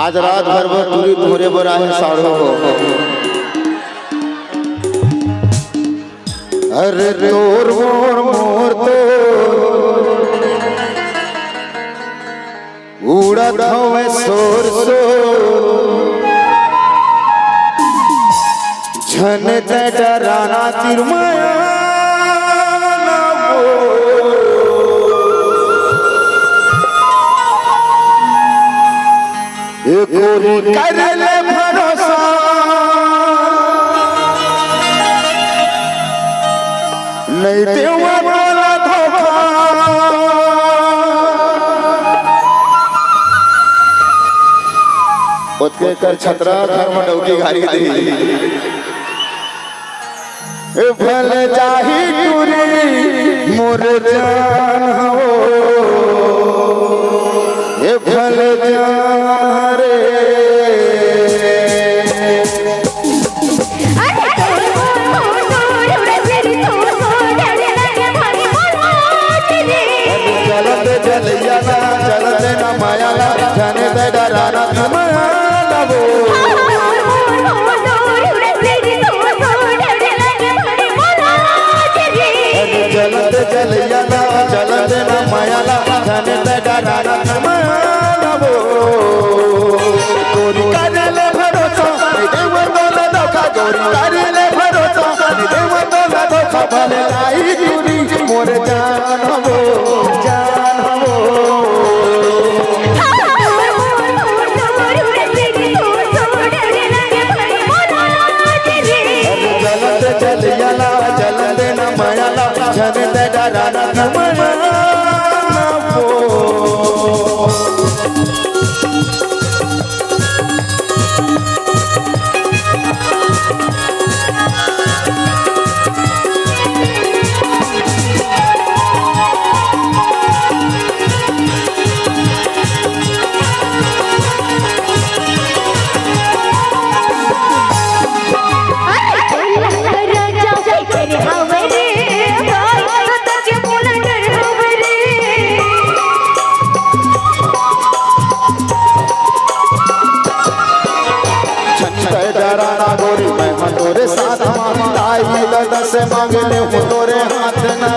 आज रात भर वो तुरी तुरे बराहे साड़ो हो। अरे तोर मोर मोर तो उड़त हवे सोर सो छन ते डराना तिरमाया कोरी कर ले भरोसा नहीं देवा वाला धोखा उसके कर छतरा घर में डौकी घारी दी भल जाही टूरी मोर जान हो ये भल जान रे चलते न मायाला जाने दे डराना तुम्हारा वो चलते चलते न मायाला जाने दे डराना तुम्हारा वो गोरी करले भरोसा दे वो ना धोखा गोरी करले भरोसा दे वो ना धोखा भले आई दूरी मोर जान हो जान हो चलते न मायाला चलते डराना तुम्हारा गोरी मैं तोरे साथ मांगताई दादा से मांग ले हूँ तोरे हाथ ना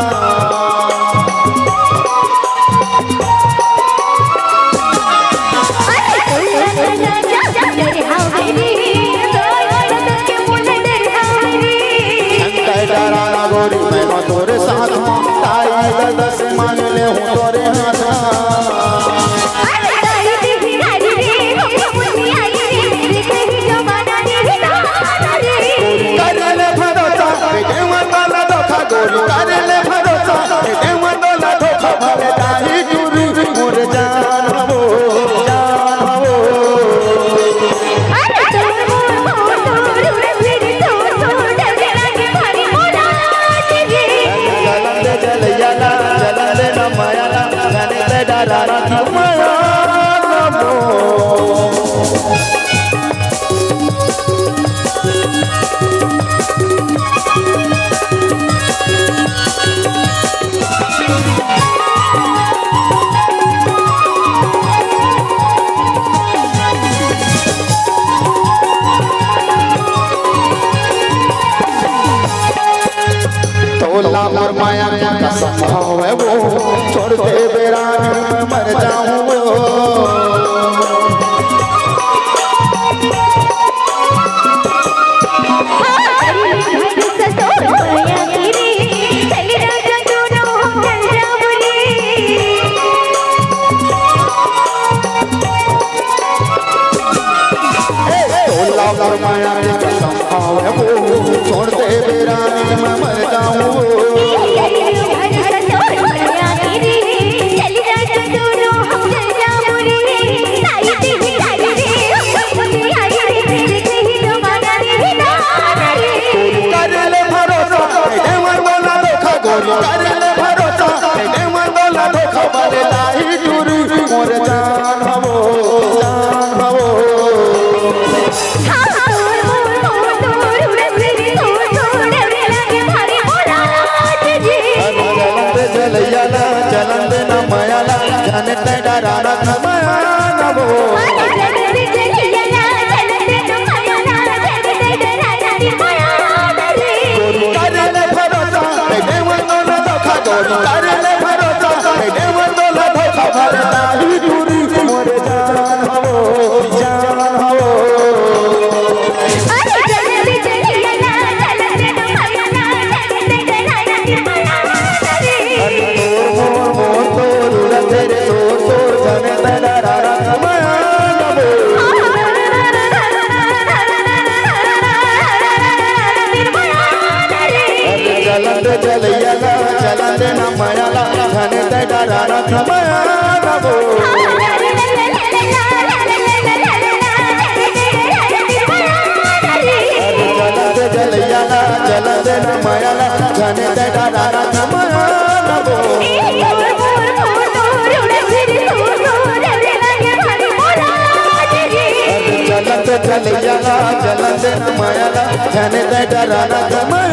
डराना गोरी मैं तोरे साथ मांगताई दादा से मांग ले हूँ तोरे हाथ गोरी करले भरोसा दे वो ना धोखा भले जाही दूरी मोर जान हो जान हो चलते न मायाला जाने दे डराना तुम्हारा मोर माया का कसम है वो छोड़ दे बेरानी मैं मर जाऊं माया का कसम है वो छोड़ दे बेरानी मैं मर जाऊं करले भरोसा दे वो ना धोखा भले जाही दूरी मोर जान हो जान हो चलते न मायाला जाने डराना तुम्हारा वो गोरी कर ले भरोसा दे वो तो धोखा भले नाही दूरी मोरे जान हो जान हो चलन न मायाला धन ते डराना खमाना वो चलन न मायाला धन ते डराना खमाना वो चलन न मायाला धन ते डराना खमाना